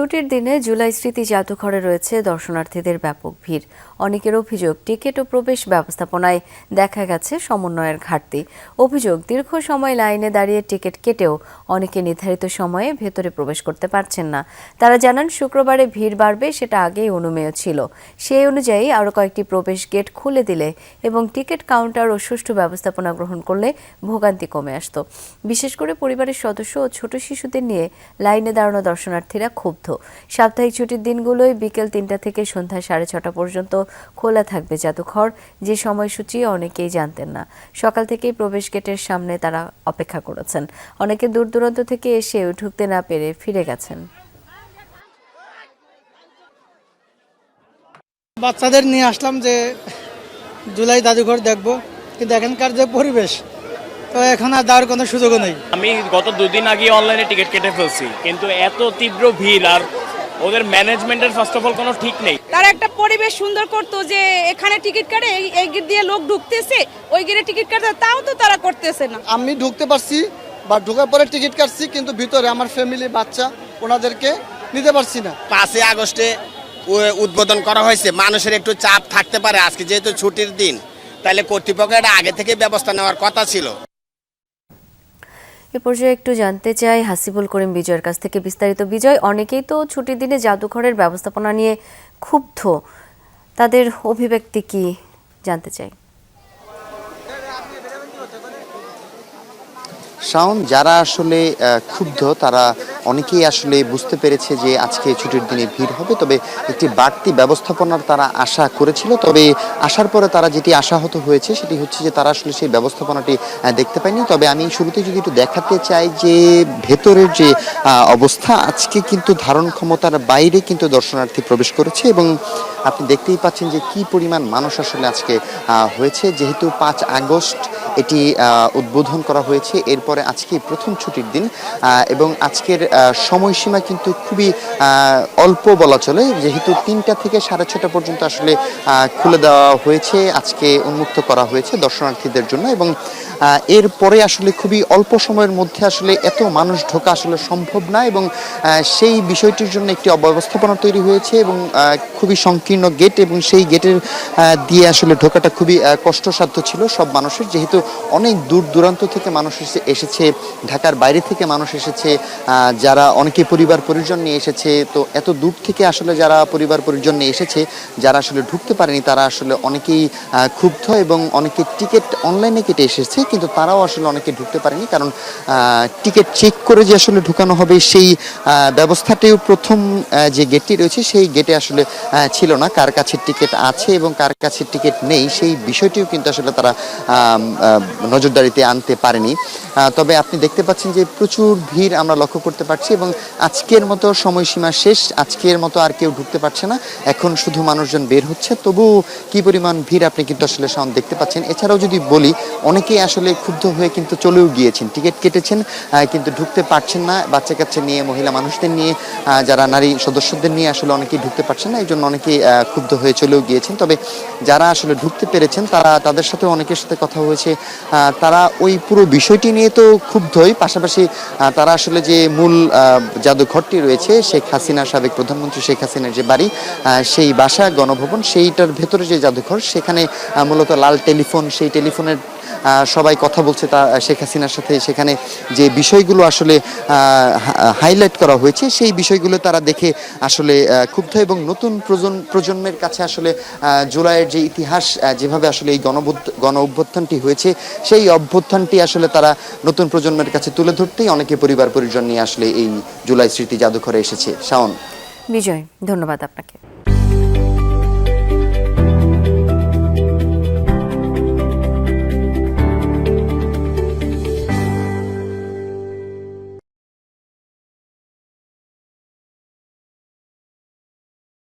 ছুটির দিনে জুলাই স্মৃতি জাদুঘরে রয়েছে দর্শনার্থীদের ব্যাপক ভিড়। অনেকের অভিযোগ, টিকিট ও প্রবেশ ব্যবস্থাপনায় দেখা গেছে সমন্বয়ের ঘাটতি। অভিযোগ, দীর্ঘ সময় লাইনে দাঁড়িয়ে টিকিট কেটেও অনেকে নির্ধারিত সময়ে ভেতরে প্রবেশ করতে পারছেন না। তারা জানান, শুক্রবারে ভিড় বাড়বে সেটা আগেই অনুমেয় ছিল। সেই অনুযায়ী আরও কয়েকটি প্রবেশ গেট খুলে দিলে এবং টিকিট কাউন্টার ও সুষ্ঠু ব্যবস্থাপনা গ্রহণ করলে ভোগান্তি কমে আসত। বিশেষ করে পরিবারের সদস্য ও ছোট শিশুদের নিয়ে লাইনে দাঁড়ানো দর্শনার্থীরা ক্ষুব্ধ। সাপ্তাহিক ছুটির দিনগুলোয় বিকেল ৩টা থেকে সন্ধ্যা ৬:৩০ পর্যন্ত খোলা থাকবে জাদুঘর, যে সময়সূচি অনেকেই জানতেন না। সকাল থেকেই প্রবেশ গেটের সামনে তারা অপেক্ষা করেছেন। অনেকে দূর দূরান্ত থেকে এসে ঢুকতে না পেরে ফিরে গেছেন। বাচ্চাদের নিয়ে আসলাম যে জুলাই জাদুঘর দেখবো, কিন্তু এখানকার যে পরিবেশ, তো এখন আর যাওয়ার কোনো সুযোগও নেই। আমি গত দুদিন আগে অনলাইনে টিকিট কেটে ফেলছি, কিন্তু এত তীব্র ভিড় আর ওদের ম্যানেজমেন্টের ফার্স্ট অফ অল কোনো ঠিক নেই। তারা একটা পরিবেশ সুন্দর করতো যে এখানে টিকিট কাটে, এই গেট দিয়ে লোক ঢুকতেছে, ওই গেটে টিকিট কাটে, তাও তো তারা করতেছে না। আমি ঢুকতে পারছি বা ঢোকার পরে টিকিট কাটছি, কিন্তু ভিতরে আমার ফ্যামিলি বাচ্চা ওনাদেরকে নিতে পারছি না। 5 আগস্টে উদ্বোধন করা হয়েছে, মানুষের একটু চাপ থাকতে পারে আজকে যেহেতু ছুটির দিন, তাহলে কর্তৃপক্ষ এটা আগে থেকে ব্যবস্থা নেওয়ার কথা ছিল। এ পর্যায়ে একটু জানতে চাই হাসিবুল করিম বিজয়ের কাছ থেকে বিস্তারিত। বিজয়, অনেকেই তো ছুটির দিনে জাদুঘরের ব্যবস্থাপনা নিয়ে ক্ষুব্ধ, তাদের অভিব্যক্তি কি জানতে চাই। শাওন, যারা আসলে ক্ষুব্ধ তারা অনেকেই আসলে বুঝতে পেরেছে যে আজকে ছুটির দিনে ভিড় হবে, তবে একটি বাড়তি ব্যবস্থাপনার তারা আশা করেছিল। তবে আসার পরে তারা যেটি আশাহত হয়েছে সেটি হচ্ছে যে তারা আসলে সেই ব্যবস্থাপনাটি দেখতে পায়নি। তবে আমি শুরুতে যদি একটু দেখাতে চাই যে ভেতরের যে অবস্থা, আজকে কিন্তু ধারণ ক্ষমতার বাইরে কিন্তু দর্শনার্থী প্রবেশ করেছে এবং আপনি দেখতেই পাচ্ছেন যে কি পরিমাণ মানুষ আসলে আজকে হয়েছে। যেহেতু 5 আগস্ট এটি উদ্বোধন করা হয়েছে, এরপরে আজকে প্রথম ছুটির দিন এবং আজকের সময়সীমা কিন্তু খুবই অল্প বলা চলে। যেহেতু 3টা থেকে 6:30 পর্যন্ত আসলে খুলে দেওয়া হয়েছে, আজকে উন্মুক্ত করা হয়েছে দর্শনার্থীদের জন্য এবং এরপরে আসলে খুবই অল্প সময়ের মধ্যে আসলে এত মানুষ ঢোকা আসলে সম্ভব না এবং সেই বিষয়টির জন্য একটি অব্যবস্থাপনা তৈরি হয়েছে এবং খুবই সংকীর্ণ গেট এবং সেই গেটের দিয়ে আসলে ঢোকাটা খুবই কষ্টসাধ্য ছিল সব মানুষের। যেহেতু অনেক দূর দূরান্ত থেকে মানুষ এসেছে, ঢাকার বাইরে থেকে মানুষ এসেছে, যারা অনেকে পরিবার পরিজন নিয়ে এসেছে, তো এত দূর থেকে আসলে যারা পরিবার পরিজন নিয়ে এসেছে, যারা আসলে ঢুকতে পারেনি তারা আসলে অনেকেই ক্ষুব্ধ এবং অনেকে টিকিট অনলাইনে কেটে এসেছে, কিন্তু তারাও আসলে অনেকে ঢুকতে পারেনি, কারণ টিকিট চেক করে যে আসলে ঢুকানো হবে সেই ব্যবস্থাটিও প্রথম যে গেটটি রয়েছে সেই গেটে আসলে ছিল না। কার কাছে টিকিট আছে এবং কার কাছে টিকিট নেই সেই বিষয়টিও কিন্তু আসলে তারা নজরদারিতে আনতে পারেনি। তবে আপনি দেখতে পাচ্ছেন যে প্রচুর ভিড় আমরা লক্ষ্য করতে পারছি এবং আজকের মতো সময়সীমা শেষ, আজকের মতো আর কেউ ঢুকতে পারছে না, এখন শুধু মানুষজন বের হচ্ছে। তবু কি পরিমাণ ভিড় আপনি কিন্তু আসলে সাউন্ড দেখতে পাচ্ছেন। এছাড়াও যদি বলি, অনেকেই আসলে ক্ষুব্ধ হয়ে কিন্তু চলেও গিয়েছেন, টিকিট কেটেছেন কিন্তু ঢুকতে পারছেন না, বাচ্চা কাচ্চা নিয়ে, মহিলা মানুষদের নিয়ে, যারা নারী সদস্যদের নিয়ে আসলে অনেকেই ঢুকতে পারছেন না, এই জন্য অনেকেই ক্ষুব্ধ হয়ে চলেও গিয়েছেন। তবে যারা আসলে ঢুকতে পেরেছেন তাদের সাথে অনেকের সাথে কথা হয়েছে, তারা ওই পুরো বিষয়টি নিয়ে তো ক্ষুব্ধই, পাশাপাশি তারা আসলে যে মূল জাদুঘরটি রয়েছে শেখ হাসিনা, সাবেক প্রধানমন্ত্রী শেখ হাসিনার যে বাড়ি, সেই বাসা গণভবন, সেইটার ভেতরে যে জাদুঘর, সেখানে মূলত লাল টেলিফোন, সেই টেলিফোনের সবাই কথা বলছে তা শেখ হাসিনার সাথে। সেখানে যে বিষয়গুলো আসলে হাইলাইট করা হয়েছে সেই বিষয়গুলো তারা দেখে আসলে ক্ষুব্ধ এবং নতুন প্রজন্মের কাছে আসলে জুলাইয়ের যে ইতিহাস, যেভাবে আসলে এই গণ অভ্যুত্থানটি হয়েছে, সেই অভ্যুত্থানটি আসলে তারা নতুন প্রজন্মের কাছে তুলে ধরতেই অনেকে পরিবার পরিজন নিয়ে আসলে এই জুলাই স্মৃতি জাদুঘরে এসেছে। শাওন। বিজয়, ধন্যবাদ আপনাকে।